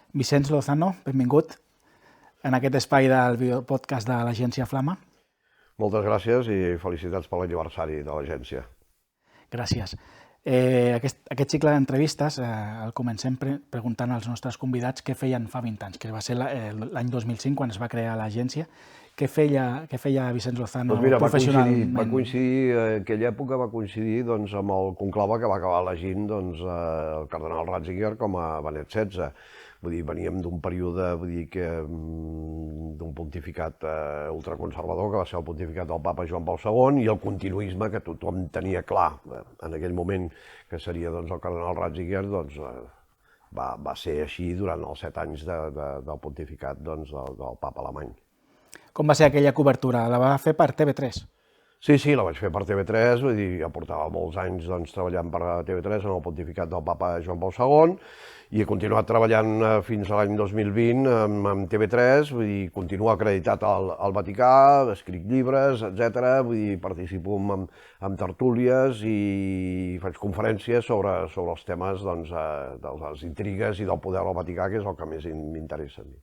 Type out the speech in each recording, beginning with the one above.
Vicenç Lozano, benvingut en aquest espai del podcast de l'Agència Flama. Moltes gràcies i felicitats per l'aniversari de l'agència. Gràcies. Aquest cicle d'entrevistes el comencem preguntant als nostres convidats què feien fa 20 anys, que va ser l'any 2005 quan es va crear l'agència. Què feia Vicenç Lozano professionalment? Va coincidir, aquella època va coincidir amb el conclave que va acabar elegint el cardenal Ratzinger com a Benet XVI. Vull dir, veníem d'un període, d'un pontificat ultraconservador, que va ser el pontificat del papa Joan Paul II, i el continuisme que tothom tenia clar en aquell moment, que seria el cardenal Ratzinger, va ser així durant els 7 anys del pontificat del papa alemany. Com va ser aquella cobertura? La va fer per TV3? Sí, la vaig fer per TV3, vull dir, ja portava molts anys treballant per TV3 en el pontificat del papa Joan Paul II, i he continuat treballant fins a l'any 2020 amb TV3, vull dir, continuo acreditat al Vaticà, escric llibres, etc. Vull dir, participo en tertúlies i faig conferències sobre els temes de les intrigues i del poder del Vaticà, que és el que més m'interessa a mi.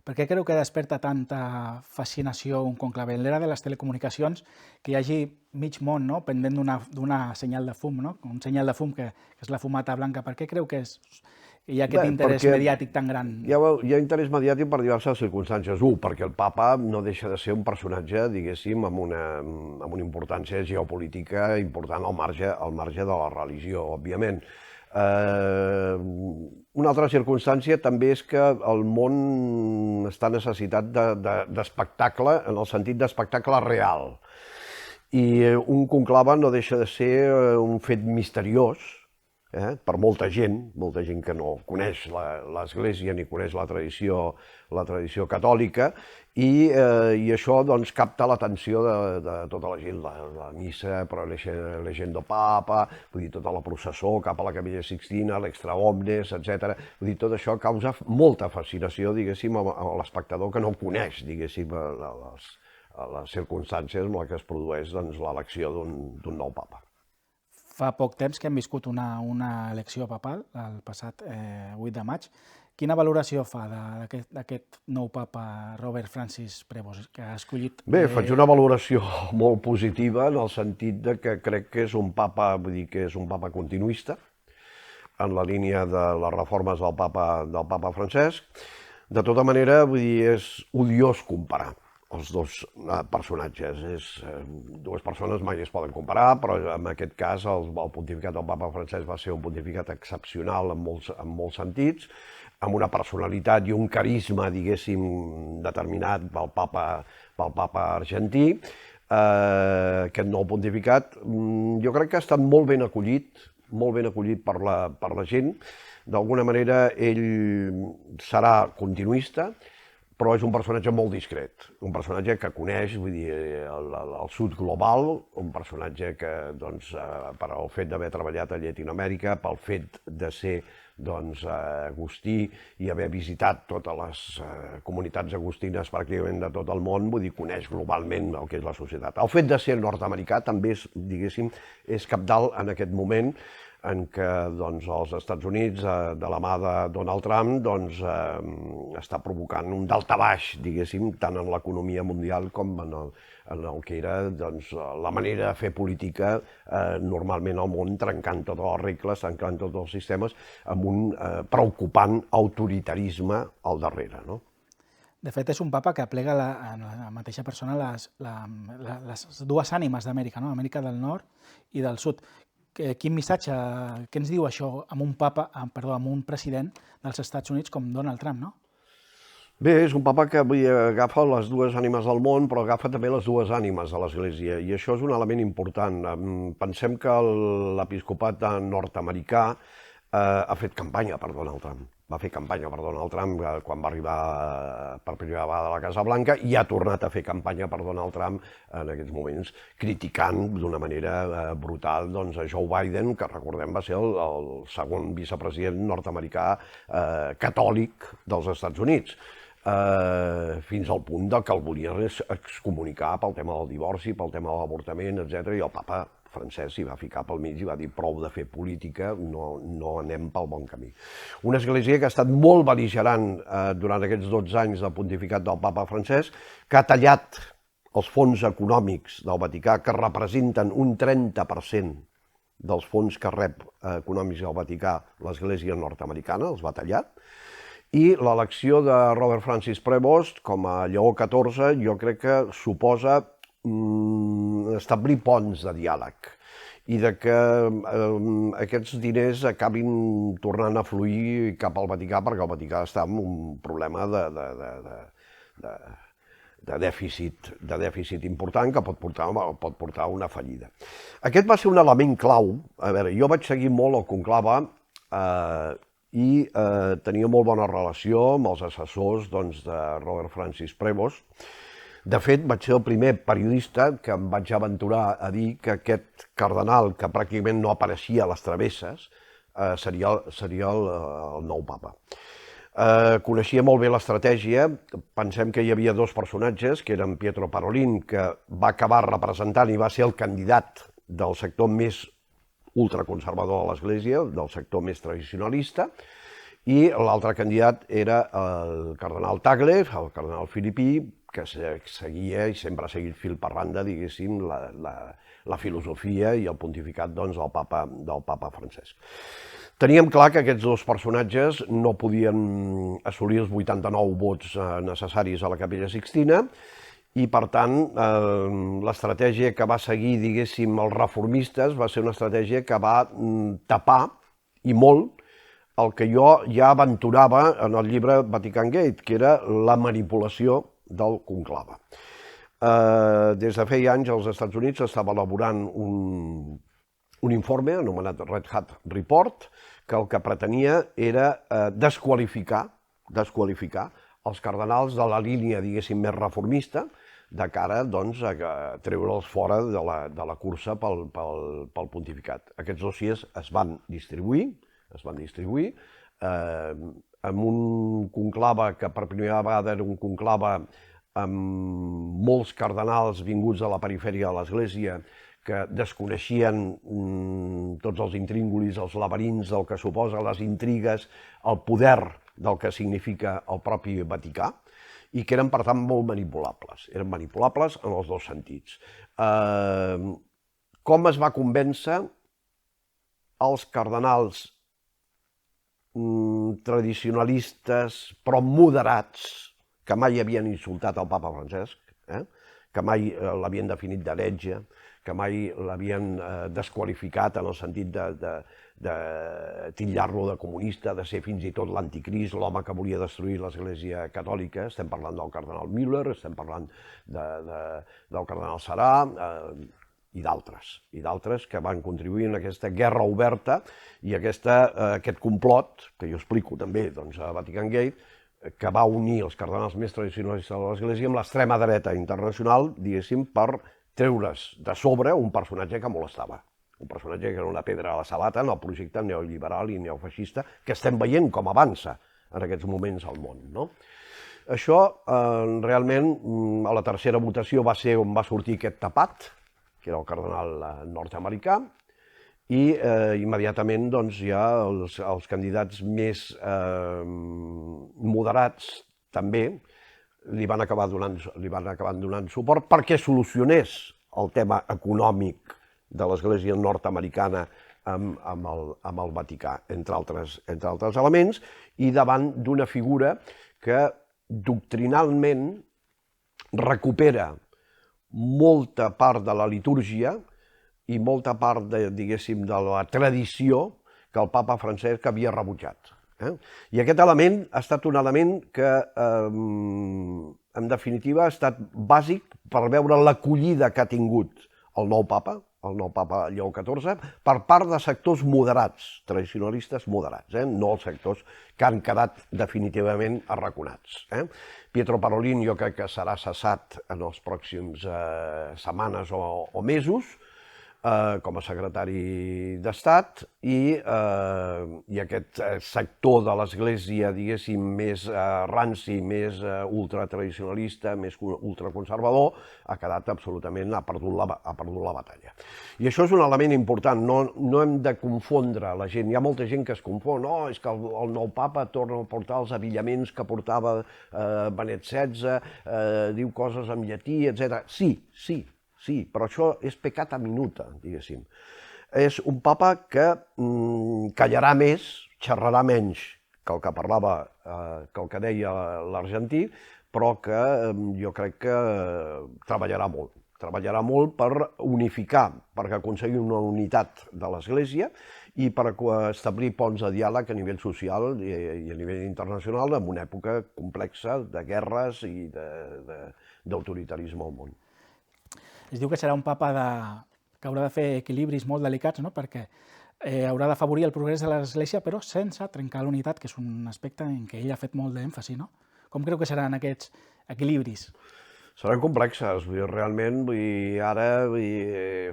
Per què creu que desperta tanta fascinació un conclave? En l'era de les telecomunicacions, que hi hagi mig món pendent d'una senyal de fum, un senyal de fum que és la fumata blanca. Per què creu que hi ha aquest interès mediàtic tan gran? Hi ha interès mediàtic per diverses circumstàncies. Perquè el papa no deixa de ser un personatge, diguéssim, amb una importància geopolítica important al marge de la religió, òbviament. Una altra circumstància també és que el món està necessitat d'espectacle, en el sentit d'espectacle real. I un conclave no deixa de ser un fet misteriós per molta gent que no coneix l'Església ni coneix la tradició catòlica, i això capta l'atenció de tota la gent, la missa, però l'Elegendo Papa, vull dir, tota la processó cap a la Capella Sixtina, l'Extra Omnes, etc. Vull dir, tot això causa molta fascinació, diguéssim, a l'espectador que no coneix, diguéssim, les circumstàncies en què es produeix l'elecció d'un nou papa. Fa poc temps que hem viscut una elecció papal, el passat 8 de maig. Quina valoració fa d'aquest nou papa, Robert Francis Prevost, que ha escollit? Bé, faig una valoració molt positiva en el sentit que crec que és un papa, continuista, en la línia de les reformes del papa Francesc. De tota manera, és odiós comparar els dos personatges. Dues persones mai es poden comparar, però en aquest cas el pontificat del papa Francesc va ser un pontificat excepcional en molts sentits, amb una personalitat i un carisma, diguéssim, determinat pel papa argentí. Aquest nou pontificat jo crec que ha estat molt ben acollit per la gent. D'alguna manera ell serà continuista, però és un personatge molt discret, un personatge que coneix, el sud global, un personatge que, per al fet d'haver treballat a Llatinoamèrica, pel fet de ser agustí i haver visitat totes les comunitats agustines pràcticament de tot el món, coneix globalment el que és la societat. El fet de ser nord-americà també, diguéssim, és cabdal en aquest moment en què els Estats Units, de la mà de Donald Trump, està provocant un daltabaix, diguéssim, tant en l'economia mundial com en el que era la manera de fer política normalment al món, trencant totes les regles, trencant tots els sistemes, amb un preocupant autoritarisme al darrere. De fet, és un papa que aplega en la mateixa persona les dues ànimes d'Amèrica, Amèrica del Nord i del Sud. Quin missatge, què ens diu això amb un president dels Estats Units com Donald Trump, no? Bé, és un papa que agafa les dues ànimes del món, però agafa també les dues ànimes de l'Església, i això és un element important. Pensem que l'episcopat nord-americà ha fet campanya per Donald Trump. Va fer campanya per Donald Trump quan va arribar per primera vegada a la Casa Blanca i ha tornat a fer campanya per Donald Trump en aquests moments, criticant d'una manera brutal a Joe Biden, que recordem va ser el segon vicepresident nord-americà catòlic dels Estats Units, fins al punt que el volien excomunicar pel tema del divorci, pel tema de l'avortament, etc. I el papa Francesc s'hi va ficar pel mig i va dir prou de fer política, no anem pel bon camí. Una església que ha estat molt bel·ligerant durant aquests 12 anys de pontificat del papa Francesc, que ha tallat els fons econòmics del Vaticà, que representen un 30% dels fons que rep econòmics del Vaticà l'església nord-americana, els va tallar, i l'elecció de Robert Francis Prevost com a Lleó XIV jo crec que suposa establir ponts de diàleg i de que aquests diners acabin tornant a fluir cap al Vaticà, perquè el Vaticà està en un problema de dèficit important que pot portar a una fallida. Aquest va ser un element clau. A veure, jo vaig seguir molt el conclave i tenia molt bona relació amb els assessors de Robert Francis Prevost. De fet, vaig ser el primer periodista que em vaig aventurar a dir que aquest cardenal, que pràcticament no apareixia a les travesses, seria el nou papa. Coneixia molt bé l'estratègia. Pensem que hi havia dos personatges, que eren Pietro Parolin, que va acabar representant i va ser el candidat del sector més ultraconservador de l'Església, del sector més tradicionalista, i l'altre candidat era el cardenal Tagle, el cardenal filipí, que seguia i sempre ha seguit fil per randa, diguéssim, la filosofia i el pontificat del papa Francesc. Teníem clar que aquests dos personatges no podien assolir els 89 vots necessaris a la Capella Sixtina, i, per tant, l'estratègia que va seguir, diguéssim, els reformistes va ser una estratègia que va tapar, i molt, el que jo ja aventurava en el llibre Vatican Gate, que era la manipulació del conclave. Des de feia anys als Estats Units s'estava elaborant un informe anomenat Red Hat Report, que el que pretenia era desqualificar els cardenals de la línia, diguéssim, més reformista, de cara a treure'ls fora de la cursa pel pontificat. Aquests dossiers es van distribuir amb un conclave que per primera vegada era un conclave amb molts cardenals vinguts de la perifèria de l'Església que desconeixien tots els intríngulis, els laberints del que suposa, les intrigues, el poder del que significa el propi Vaticà, i que eren, per tant, molt manipulables. Eren manipulables en els dos sentits. Com es va convèncer els cardenals tradicionalistes, però moderats, que mai havien insultat el papa Francesc, que mai l'havien definit d'heretge, que mai l'havien desqualificat en el sentit de titllar-lo de comunista, de ser fins i tot l'anticrist, l'home que volia destruir l'Església Catòlica. Estem parlant del cardenal Müller, estem parlant del cardenal Sarà i d'altres que van contribuir en aquesta guerra oberta i aquest complot, que jo explico també a Vatican Gate, que va unir els cardenals més tradicionalistes de l'Església amb l'extrema dreta internacional, diguéssim, per treure's de sobre un personatge que molestava. Un personatge que era una pedra a la sabata en el projecte neoliberal i neofeixista que estem veient com avança en aquests moments al món. Això, realment, a la tercera votació va ser on va sortir aquest tapat, que era el cardenal nord-americà, i immediatament ja els candidats més moderats també li van acabar donant suport perquè solucionés el tema econòmic de l'Església nord-americana amb el Vaticà, entre altres elements, i davant d'una figura que doctrinalment recupera molta part de la litúrgia i molta part, diguéssim, de la tradició que el papa Francesc havia rebutjat. I aquest element ha estat un element que, en definitiva, ha estat bàsic per veure l'acollida que ha tingut el nou papa Lleó XIV, per part de sectors moderats, tradicionalistes moderats, no els sectors que han quedat definitivament arraconats. Pietro Parolin jo crec que serà cessat en les pròximes setmanes o mesos. com a secretari d'Estat i aquest sector de l'Església, diguéssim, més ranci, més ultratradicionalista, més ultraconservador, ha quedat absolutament, ha perdut la batalla. I això és un element important, no hem de confondre la gent. Hi ha molta gent que es confon, no, és que el nou papa torna a portar els abillaments que portava Benet XVI, diu coses en llatí, etc. Sí, però això és peccata minuta, diguéssim. És un papa que callarà més, xerrarà menys que el que parlava, que el que deia l'argentí, però que jo crec que treballarà molt. Treballarà molt per unificar, per aconseguir una unitat de l'Església i per establir ponts de diàleg a nivell social i a nivell internacional en una època complexa de guerres i d'autoritarisme al món. Es diu que serà un papa que haurà de fer equilibris molt delicats, no? Perquè haurà d'afavorir el progrés de l'Església, però sense trencar l'unitat, que és un aspecte en què ell ha fet molt d'èmfasi. No? Com creu que seran aquests equilibris? Seran complexes, realment, ara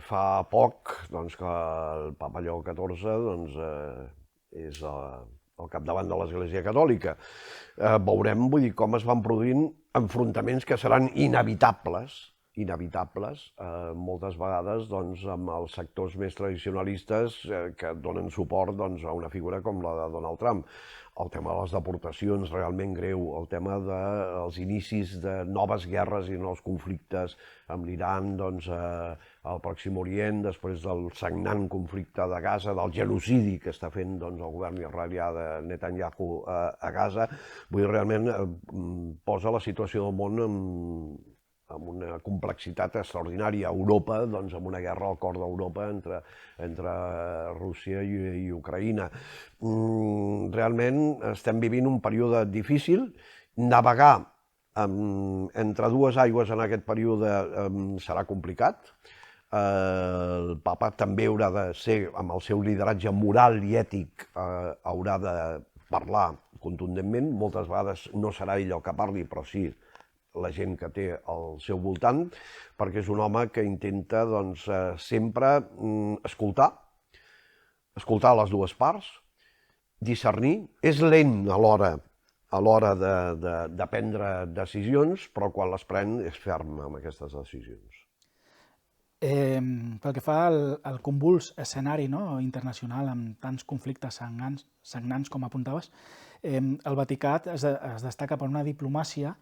fa poc que el papa Lleó XIV és al capdavant de l'Església Catòlica. Veurem com es van produint enfrontaments que seran inevitables, moltes vegades amb els sectors més tradicionalistes que donen suport a una figura com la de Donald Trump. El tema de les deportacions realment greu, el tema dels inicis de noves guerres i nous conflictes amb l'Iran, al Pròxim Orient, després del sagnant conflicte de Gaza, del genocidi que està fent el govern israelià de Netanyahu a Gaza, realment posa la situació del món amb una complexitat extraordinària. Europa, amb una guerra al cor d'Europa entre Rússia i Ucraïna. Realment estem vivint un període difícil. Navegar entre dues aigües en aquest període serà complicat. El papa també haurà de ser, amb el seu lideratge moral i ètic, haurà de parlar contundentment. Moltes vegades no serà ell el que parli, però sí la gent que té al seu voltant, perquè és un home que intenta sempre escoltar les dues parts, discernir, és lent a l'hora de prendre decisions, però quan les pren és ferm amb aquestes decisions. Pel que fa al convuls escenari internacional amb tants conflictes sagnants com apuntaves, el Vaticà es destaca per una diplomàcia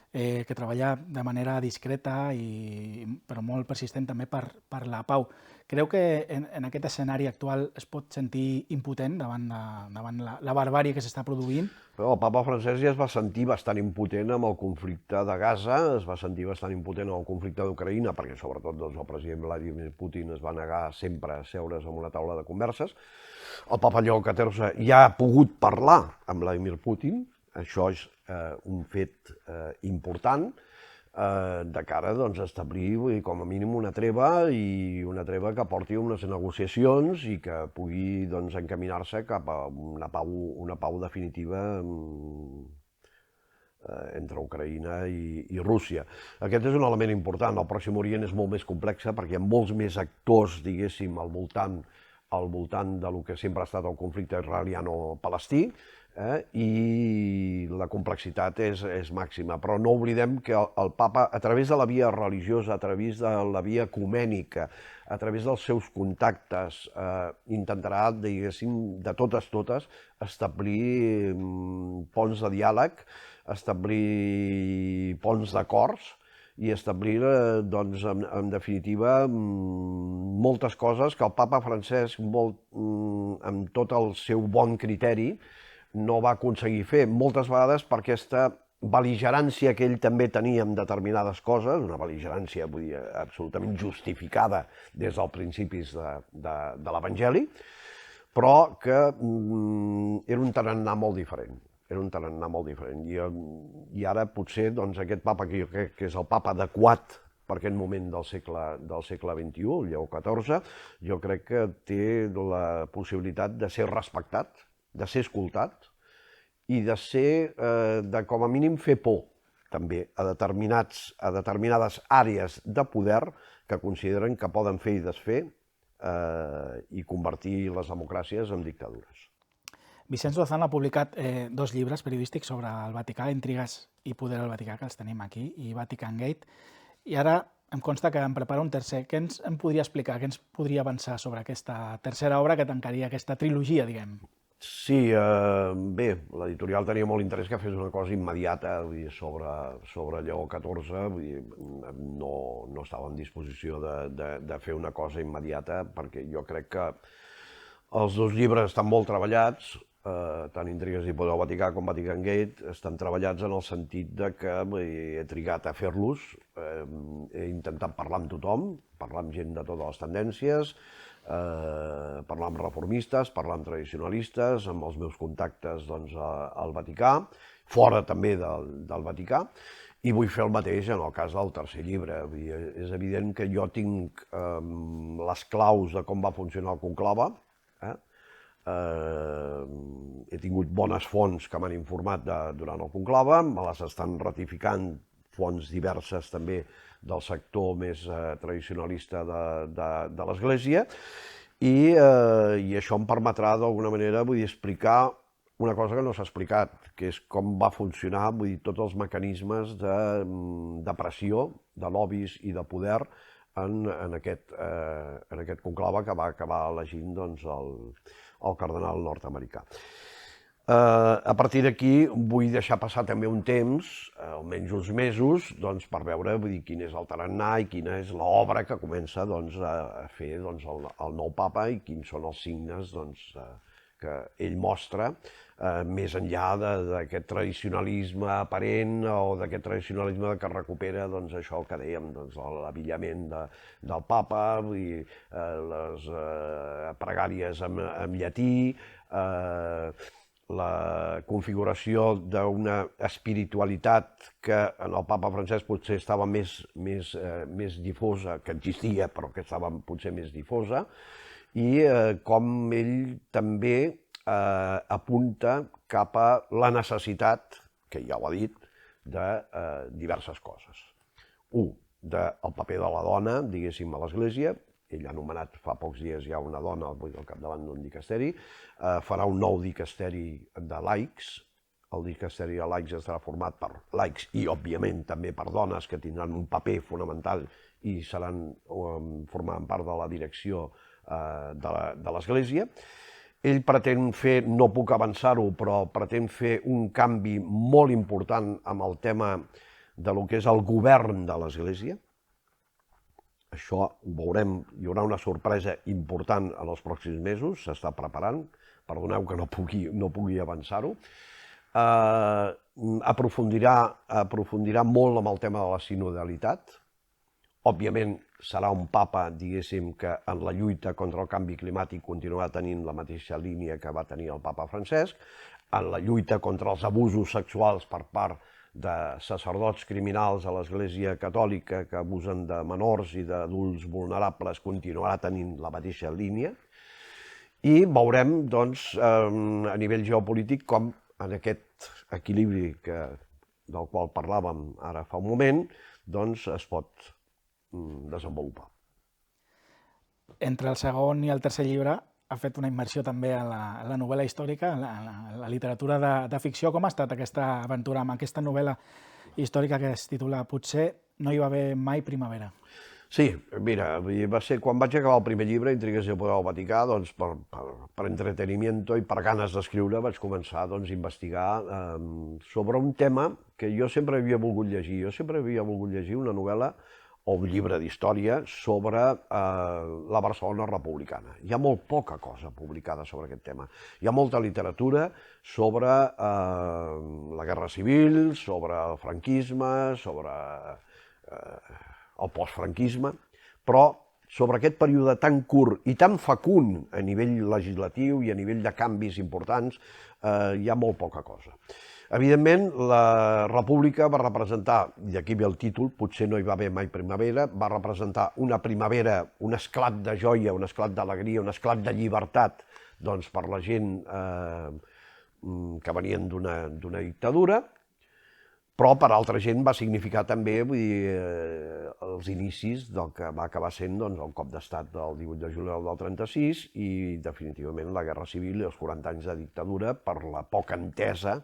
que treballa de manera discreta però molt persistent també per la pau. Creu que en aquest escenari actual es pot sentir impotent davant la barbàrie que s'està produint? Però el papa francès ja es va sentir bastant impotent amb el conflicte de Gaza, es va sentir bastant impotent amb el conflicte d'Ucraïna, perquè sobretot el president Vladimir Putin es va negar sempre a seure's en una taula de converses. El papa Lleó XIV ja ha pogut parlar amb Vladimir Putin, això és un fet important de cara a establir com a mínim una treva i una treva que porti a unes negociacions i que pugui encaminar-se cap a una pau definitiva entre Ucraïna i Rússia. Aquest és un element important. El Pròxim Orient és molt més complex perquè hi ha molts més actors, diguéssim, al voltant del que sempre ha estat el conflicte israeliano-palestí, i la complexitat és màxima. Però no oblidem que el papa, a través de la via religiosa, a través de la via ecumènica, a través dels seus contactes, intentarà, diguéssim, de totes, establir ponts de diàleg, establir ponts d'acords i establir, en definitiva, moltes coses que el papa Francesc, amb tot el seu bon criteri, no va aconseguir fer, moltes vegades per aquesta bel·ligerància que ell també tenia amb determinades coses, una bel·ligerància absolutament justificada des dels principis de l'Evangeli, però que era un tarannà molt diferent. I ara potser aquest papa, que jo crec que és el papa adequat per aquest moment del segle XXI, el Lleó XIV, jo crec que té la possibilitat de ser respectat, de ser escoltat i de com a mínim fer por també a determinades àrees de poder que consideren que poden fer i desfer i convertir les democràcies en dictadures. Vicenç Lozano ha publicat 2 llibres periodístics sobre el Vaticà, Intrigues i poder al Vaticà, que els tenim aquí, i Vatican Gate, i ara em consta que en prepara un tercer. Què em podria explicar, què ens podria avançar sobre aquesta tercera obra que tancaria aquesta trilogia, diguem? Sí, bé, l'editorial tenia molt interès que fes una cosa immediata sobre Lleó XIV, no estava en disposició de fer una cosa immediata, perquè jo crec que els 2 llibres estan molt treballats, tant Intrigues i poder al Vaticà com Vatican Gate, estan treballats en el sentit de que he trigat a fer-los, he intentat parlar amb tothom, parlar amb gent de totes les tendències, parlar amb reformistes, parlar amb tradicionalistes, amb els meus contactes al Vaticà, fora també del Vaticà, i vull fer el mateix en el cas del tercer llibre. És evident que jo tinc les claus de com va funcionar el conclave, he tingut bones fonts que m'han informat durant el conclave, me les estan ratificant fonts diverses també del sector més tradicionalista de l'Església, i això em permetrà d'alguna manera explicar una cosa que no s'ha explicat, que és com va funcionar tots els mecanismes de pressió, de lobbies i de poder en aquest conclave que va acabar elegint el cardenal nord-americà. A partir d'aquí vull deixar passar també un temps, almenys uns mesos, per veure quin és el tarannà i quina és l'obra que comença a fer el nou papa i quins són els signes que ell mostra, més enllà d'aquest tradicionalisme aparent o d'aquest tradicionalisme que recupera això que dèiem, l'abillament del papa, les pregàries en llatí, la configuració d'una espiritualitat que en el papa Francesc potser estava més difosa, que existia però que estava potser més difosa, i com ell també apunta cap a la necessitat, que ja ho ha dit, de diverses coses. Un, del paper de la dona, diguéssim, a l'Església. Ell ha nomenat fa pocs dies ja una dona al capdavant d'un dicasteri, farà un nou dicasteri de laics. El dicasteri de laics estarà format per laics i, òbviament, també per dones que tindran un paper fonamental i formaran part de la direcció de l'Església. Ell pretén fer, no puc avançar-ho, però pretén fer un canvi molt important amb el tema de lo que és el govern de l'Església. Això ho veurem, hi haurà una sorpresa important en els pròxims mesos, s'està preparant, perdoneu que no pugui avançar-ho. Aprofundirà molt amb el tema de la sinodalitat. Òbviament serà un papa, diguéssim, que en la lluita contra el canvi climàtic continuarà tenint la mateixa línia que va tenir el papa Francesc, en la lluita contra els abusos sexuals per part de sacerdots criminals a l'Església Catòlica que abusen de menors i d'adults vulnerables continuarà tenint la mateixa línia, i veurem, a nivell geopolític, com en aquest equilibri del qual parlàvem ara fa un moment, es pot desenvolupar. Entre el segon i el tercer llibre ha fet una immersió també a la novel·la històrica, a la literatura de ficció. Com ha estat aquesta aventura amb aquesta novel·la històrica que es titula Potser no hi va haver mai primavera? Sí, mira, va ser quan vaig acabar el primer llibre, Intrigues i poder al Vaticà, per entretenimiento i per ganes d'escriure vaig començar a investigar sobre un tema que jo sempre havia volgut llegir. Jo sempre havia volgut llegir una novel·la o un llibre d'història sobre la Barcelona republicana. Hi ha molt poca cosa publicada sobre aquest tema. Hi ha molta literatura sobre la Guerra Civil, sobre el franquisme, sobre el postfranquisme, però sobre aquest període tan curt i tan fecund a nivell legislatiu i a nivell de canvis importants hi ha molt poca cosa. Evidentment, la República va representar, i d'aquí ve el títol, Potser no hi va haver mai primavera, va representar una primavera, un esclat de joia, un esclat d'alegria, un esclat de llibertat per la gent que venien d'una dictadura, però per altra gent va significar també, vull dir, els inicis del que va acabar sent doncs, el cop d'estat del 18 de juliol del 36 i definitivament la Guerra Civil i els 40 anys de dictadura per la poca entesa,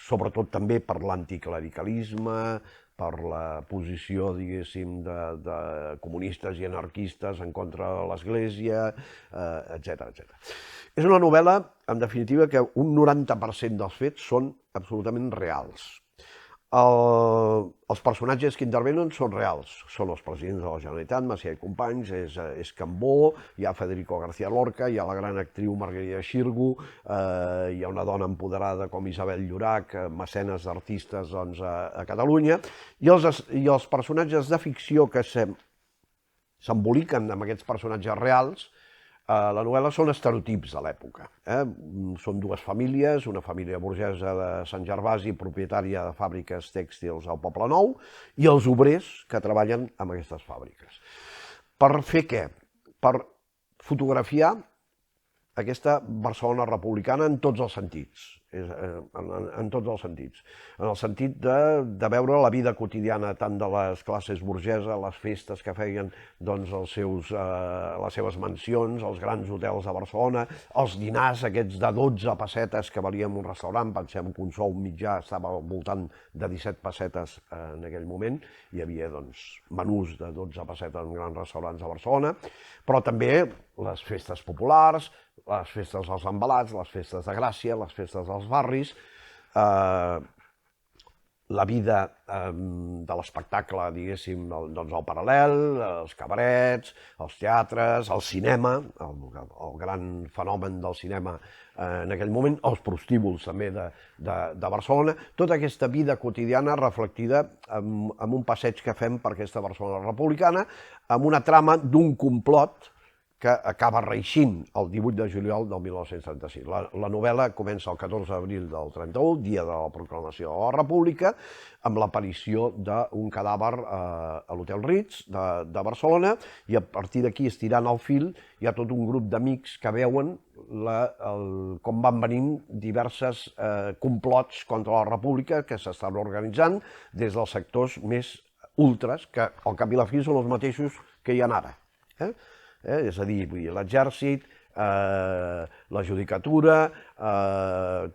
sobretot també per l'anticlericalisme, per la posició, diguéssim, de comunistes i anarquistes en contra de l'Església, etc. És una novel·la, en definitiva, que un 90% dels fets són absolutament reals. Els personatges que intervenen són reals, són els presidents de la Generalitat, Macià i Companys, és Cambó, hi ha Federico García Lorca, hi ha la gran actriu Margarida Xirgu, hi ha una dona empoderada com Isabel Llorach, mecenes d'artistes doncs, a Catalunya, i els personatges de ficció que s'emboliquen amb aquests personatges reals, la novel·la són estereotips de l'època. Són dues famílies, una família burgesa de Sant Gervasi, propietària de fàbriques tèxtils al Poble Nou, i els obrers que treballen en aquestes fàbriques. Per fer què? Per fotografiar aquesta Barcelona republicana en tots els sentits, en tots els sentits. En el sentit de veure la vida quotidiana tant de les classes burgeses, les festes que feien doncs, les seves mansions, els grans hotels de Barcelona, els dinars aquests de 12 pessetes que valien un restaurant, pensem que un sou mitjà estava al voltant de 17 pessetes en aquell moment, hi havia doncs, menús de 12 pessetes en grans restaurants a Barcelona, però també les festes populars, les festes dels envelats, les festes de Gràcia, les festes dels barris, la vida de l'espectacle, diguéssim, doncs el paral·lel, els cabarets, els teatres, el cinema, el gran fenomen del cinema en aquell moment, els prostíbuls també de Barcelona, tota aquesta vida quotidiana reflectida en un passeig que fem per aquesta Barcelona republicana, amb una trama d'un complot que acaba reeixint el 18 de juliol del 1936. La novel·la comença el 14 d'abril del 31, dia de la proclamació de la República, amb l'aparició d'un cadàver a l'Hotel Ritz de Barcelona, i a partir d'aquí, estirant el fil, hi ha tot un grup d'amics que veuen com van venint diverses complots contra la República que s'estan organitzant des dels sectors més ultres, que al cap i la fi són els mateixos que hi ha ara. És a dir, l'exèrcit, la judicatura,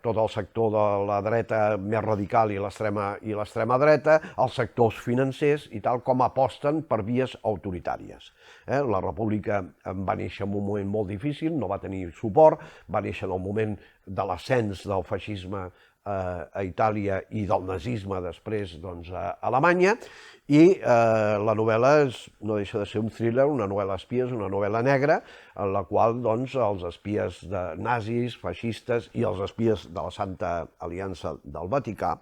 tot el sector de la dreta més radical i l'extrema dreta, els sectors financers i tal com aposten per vies autoritàries. La República va néixer en un moment molt difícil, no va tenir suport, va néixer en el moment de l'ascens del feixisme a Itàlia i del nazisme després a Alemanya, i la novel·la no deixa de ser un thriller, una novel·la espies, una novel·la negra, en la qual els espies nazis, feixistes i els espies de la Santa Aliança del Vaticà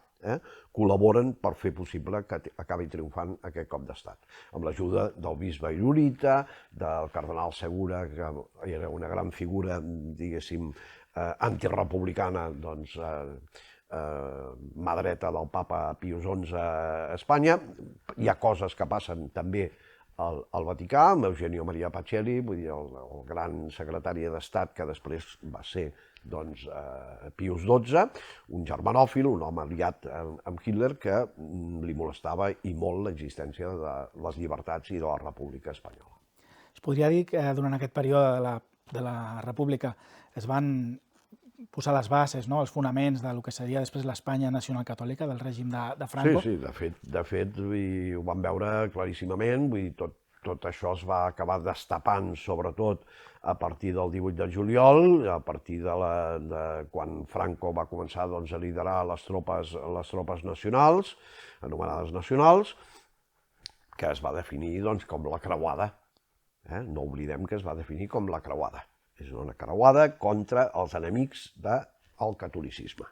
col·laboren per fer possible que acabi triomfant aquest cop d'estat. Amb l'ajuda del bisbe Irurita, del cardenal Segura, que era una gran figura, diguéssim, antirepublicana, doncs, mà dreta del papa Pius XI a Espanya. Hi ha coses que passen també al Vaticà, amb Eugenio Maria Pacelli, vull dir, el gran secretari d'Estat que després va ser Pius XII, un germanòfil, un home aliat amb Hitler, que li molestava i molt l'existència de les llibertats i de la República Espanyola. Es podria dir que durant aquest període de la República es van posar les bases, els fonaments del que seria després l'Espanya nacional catòlica, del règim de Franco? Sí, de fet ho vam veure claríssimament, vull dir, tot això es va acabar destapant, sobretot a partir del 18 de juliol, a partir de quan Franco va començar a liderar les tropes nacionals, anomenades nacionals, que es va definir com la creuada. No oblidem que es va definir com la creuada. És una creuada contra els enemics del catolicisme.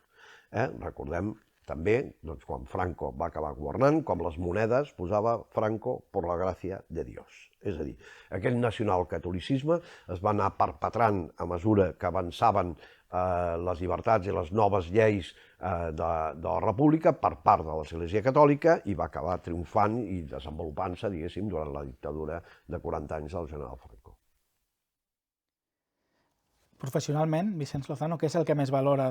Recordem també, quan Franco va acabar governant, com les monedes posava Franco por la gracia de Dios. És a dir, aquell nacionalcatolicisme es va anar perpetrant a mesura que avançaven les llibertats i les noves lleis de la República per part de l'Església Catòlica i va acabar triomfant i desenvolupant-se, diguéssim, durant la dictadura de 40 anys del general Franco. Professionalment, Vicenç Lozano, què és el que més valora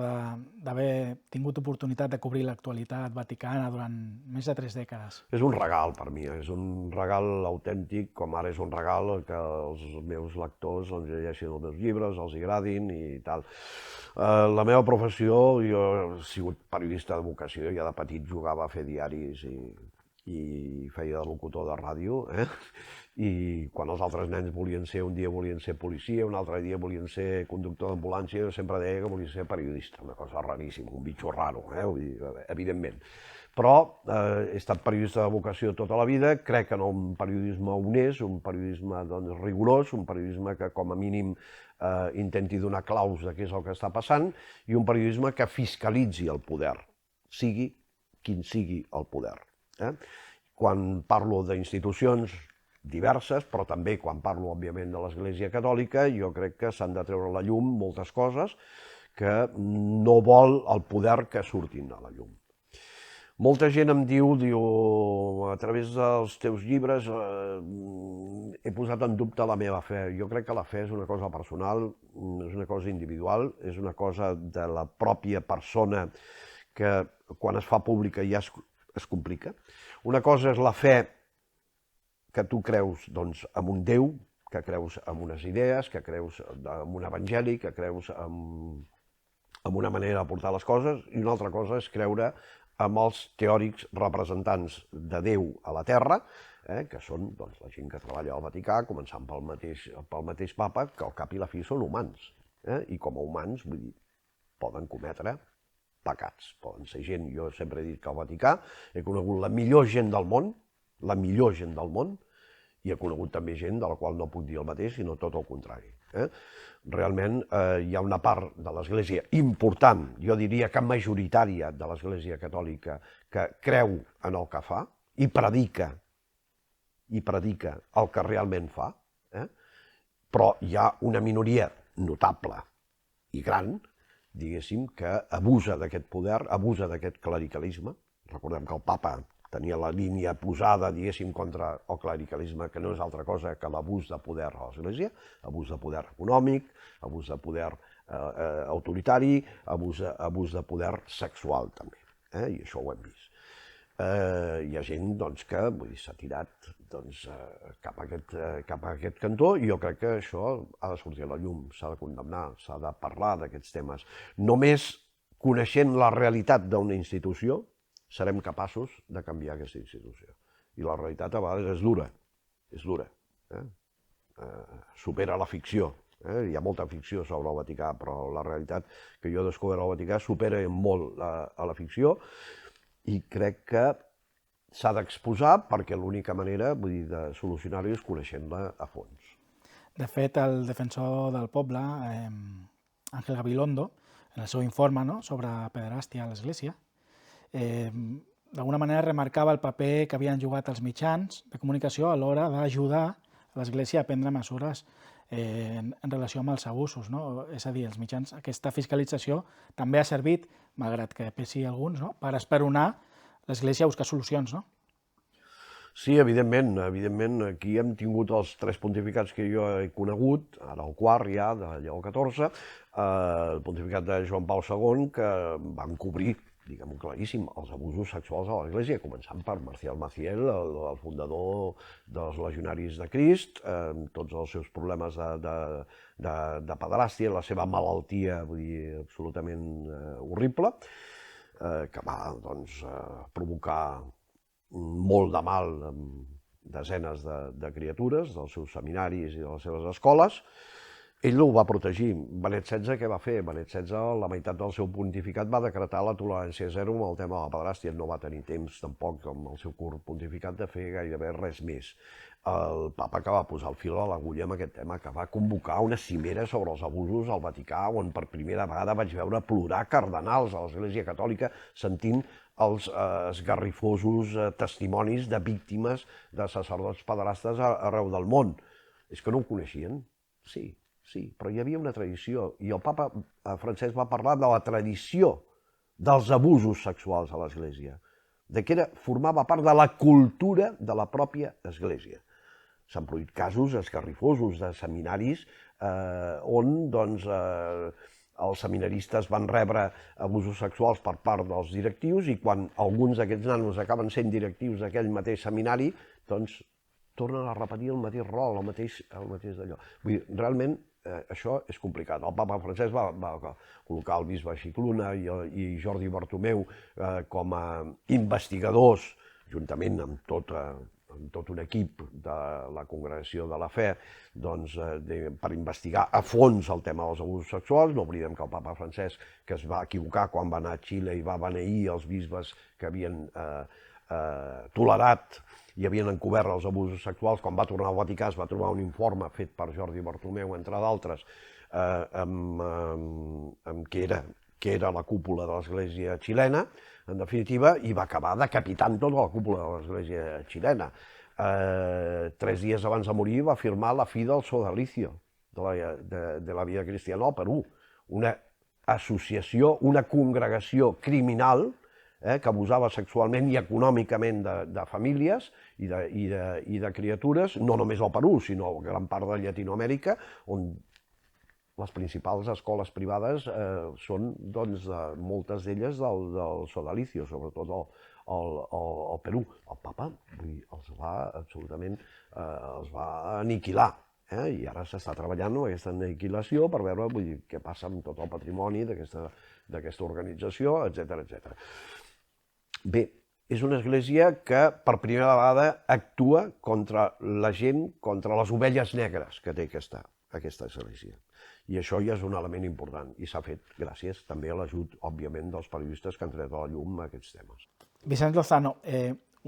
d'haver tingut oportunitat de cobrir l'actualitat vaticana durant més de 3 dècades? És un regal per mi, és un regal autèntic, com ara és un regal que els meus lectors llegeixin els meus llibres, els agradin i tal. La meva professió, jo he sigut periodista de vocació, ja de petit jugava a fer diaris i feia de locutor de ràdio, i quan els altres nens un dia volien ser policia, un altre dia volien ser conductor d'ambulància, jo sempre deia que volia ser periodista, una cosa raríssima, un bitxo raro, vull dir, evidentment. Però he estat periodista de vocació tota la vida, crec en un periodisme honest, un periodisme rigorós, un periodisme que com a mínim intenti donar claus de què és el que està passant, i un periodisme que fiscalitzi el poder, sigui quin sigui el poder. Quan parlo d'institucions diverses, però també quan parlo, òbviament, de l'Església Catòlica, jo crec que s'han de treure a la llum moltes coses que no vol el poder que surtin a la llum. Molta gent em diu, a través dels teus llibres he posat en dubte la meva fe. Jo crec que la fe és una cosa personal, és una cosa individual, és una cosa de la pròpia persona que quan es fa pública ja es complica. Una cosa és la fe que tu creus en un Déu, que creus en unes idees, que creus en un evangeli, que creus en una manera de portar les coses, i una altra cosa és creure en els teòrics representants de Déu a la Terra, que són la gent que treballa al Vaticà, començant pel mateix papa, que al cap i la fi són humans, i com a humans, vull dir, poden cometre pecats, poden ser gent. Jo sempre he dit que al Vaticà he conegut la millor gent del món, i he conegut també gent de la qual no puc dir el mateix, sinó tot el contrari. Realment hi ha una part de l'Església important, jo diria que majoritària de l'Església Catòlica, que creu en el que fa i predica el que realment fa, però hi ha una minoria notable i gran, diguéssim, que abusa d'aquest poder, abusa d'aquest clericalisme. Recordem que el papa tenia la línia posada, diguéssim, contra el clericalisme, que no és altra cosa que l'abús de poder a l'Església, abús de poder econòmic, abús de poder autoritari, abús de poder sexual també, i això ho hem vist. Hi ha gent que s'ha tirat cap a aquest cantó, i jo crec que això ha de sortir a la llum, s'ha de condemnar, s'ha de parlar d'aquests temes. Només coneixent la realitat d'una institució serem capaços de canviar aquesta institució. I la realitat a vegades és dura, supera la ficció. Hi ha molta ficció sobre el Vaticà, però la realitat que jo he descobert al Vaticà supera molt a la ficció, i crec que s'ha d'exposar perquè l'única manera de solucionar-ho és coneixent-la a fons. De fet, el defensor del poble, Ángel Gabilondo, en el seu informe sobre pederàstia a l'Església, d'alguna manera remarcava el paper que havien jugat els mitjans de comunicació a l'hora d'ajudar l'Església a prendre mesures en relació amb els abusos. És a dir, els mitjans, aquesta fiscalització també ha servit, malgrat que pesi alguns, per esperonar l'Església a buscar solucions. Sí, evidentment. Aquí hem tingut els 3 pontificats que jo he conegut, ara el quart ja, de Lleó XIV, el pontificat de Joan Pau II, que van cobrir, diguem-ho claríssim, els abusos sexuals a l'Església, començant per Marcial Maciel, el fundador dels Legionaris de Crist, amb tots els seus problemes de pederàstia, la seva malaltia, absolutament horrible, que va provocar molt de mal amb desenes de criatures, dels seus seminaris i de les seves escoles. Ell no ho va protegir. Benet XVI què va fer? Benet XVI, la meitat del seu pontificat, va decretar la tolerància zero amb el tema de la pederàstia. No va tenir temps tampoc, amb el seu curt pontificat, de fer gairebé res més. El papa que va posar el fil a l'agulla amb aquest tema, que va convocar una cimera sobre els abusos al Vaticà, on per primera vegada vaig veure plorar cardenals a l'Església Catòlica sentint els esgarrifosos testimonis de víctimes de sacerdots pederastes arreu del món. És que no ho coneixien? Sí, però hi havia una tradició, i el papa Francesc va parlar de la tradició dels abusos sexuals a l'Església, de que formava part de la cultura de la pròpia Església. s'han produït casos esgarrifosos de seminaris on doncs, els seminaristes van rebre abusos sexuals per part dels directius i quan alguns d'aquests nanos acaben sent directius d'aquell mateix seminari, doncs tornen a repetir el mateix rol, el mateix d'allò. Vull dir, realment això és complicat. El papa Francesc va col·locar el bisbe Scicluna i Jordi Bartomeu com a investigadors, juntament amb tot un equip de la Congregació de la Fe, per investigar a fons el tema dels abusos sexuals. No oblidem que el papa Francesc, que es va equivocar quan va anar a Xile i va beneir els bisbes que havien tolerat i havien encobert els abusos sexuals, quan va tornar al Vaticà es va trobar un informe fet per Jordi Bartomeu, entre d'altres, que era la cúpula de l'església xilena, en definitiva, i va acabar decapitant tota la cúpula de l'església xilena. 3 dies abans de morir va firmar la fi del sodalicio, de la vida cristiana al Perú, una associació, una congregació criminal que abusava sexualment i econòmicament de famílies i de criatures, no només al Perú, sinó a gran part de Llatinoamèrica, on les principals escoles privades són, doncs, moltes d'elles del sodalicio, sobretot al Perú. El papa els va aniquilar, i ara s'està treballant en aquesta aniquilació per veure què passa amb tot el patrimoni d'aquesta organització, etc. Bé, és una església que per primera vegada actua contra la gent, contra les ovelles negres que té aquesta església. I això ja és un element important i s'ha fet gràcies també a l'ajut, òbviament, dels periodistes que han tret a la llum aquests temes. Vicenç Lozano,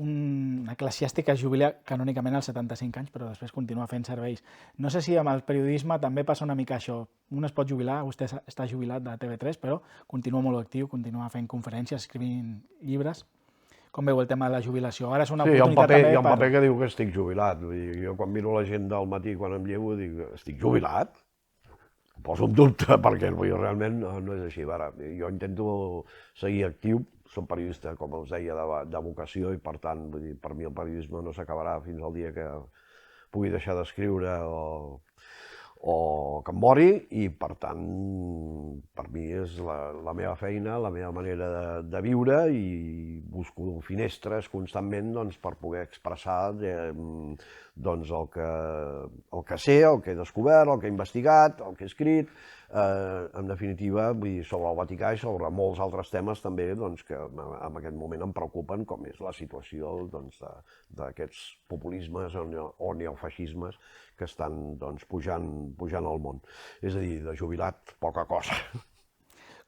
un eclesiàstic es jubila canònicament als 75 anys, però després continua fent serveis. No sé si amb el periodisme també passa una mica això. Un es pot jubilar, vostè està jubilat de TV3, però continua molt actiu, continua fent conferències, escrivint llibres. Com veu el tema de la jubilació? Ara és una oportunitat també per... Hi ha un paper que diu que estic jubilat. Jo quan miro la gent del matí, quan em llevo, dic, estic jubilat? Ho poso en dubte, perquè realment no és així. Jo intento seguir actiu, som periodista, com us deia, de vocació, i per tant, per mi el periodisme no s'acabarà fins al dia que pugui deixar d'escriure o que em mori, i per tant, per mi és la meva feina, la meva manera de viure, i busco finestres constantment per poder expressar el que sé, el que he descobert, el que he investigat, el que he escrit, en definitiva, sobre el Vaticà i sobre molts altres temes també que en aquest moment em preocupen, com és la situació d'aquests populismes o neofeixismes que estan pujant al món. És a dir, de jubilat, poca cosa.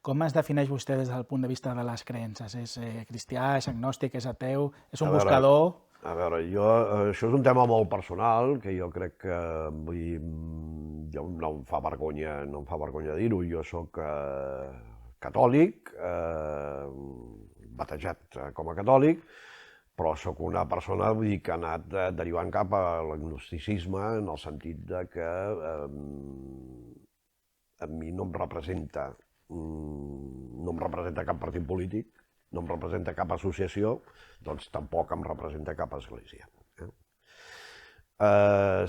Com es defineix vostè des del punt de vista de les creences? És cristià, és agnòstic, és ateu, és un buscador? A veure, això és un tema molt personal, que jo crec que no em fa vergonya dir-ho. Jo soc catòlic, batejat com a catòlic, però soc una persona que ha anat derivant cap a l'agnosticisme, en el sentit que a mi no em representa cap partit polític, no em representa cap associació, doncs tampoc em representa cap església.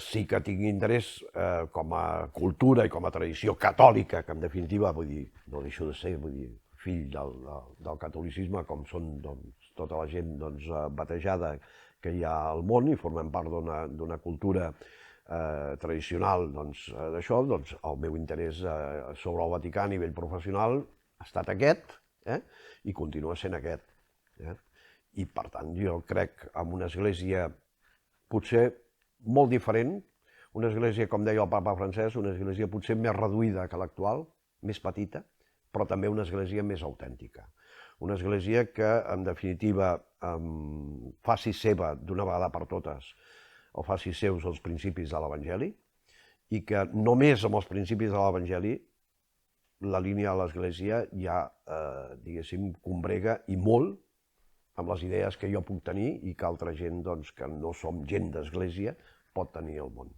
Sí que tinc interès com a cultura i com a tradició catòlica, que en definitiva, no deixo de ser fill del catolicisme, com són tota la gent batejada que hi ha al món, i formem part d'una cultura tradicional d'això. El meu interès sobre el Vaticà a nivell professional ha estat aquest, i continua sent aquest. I per tant jo crec en una església potser molt diferent, una església, com deia el papa Francesc, una església potser més reduïda que l'actual, més petita, però també una església més autèntica. Una església que, en definitiva, faci seva d'una vegada per totes, o faci seus els principis de l'Evangeli, i que només amb els principis de l'Evangeli la línia de l'Església ja, diguéssim, combrega i molt amb les idees que jo puc tenir i que altra gent, que no som gent d'Església, pot tenir al món.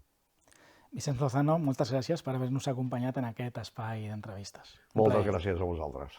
Vicenç Lozano, moltes gràcies per haver-nos acompanyat en aquest espai d'entrevistes. Moltes gràcies a vosaltres.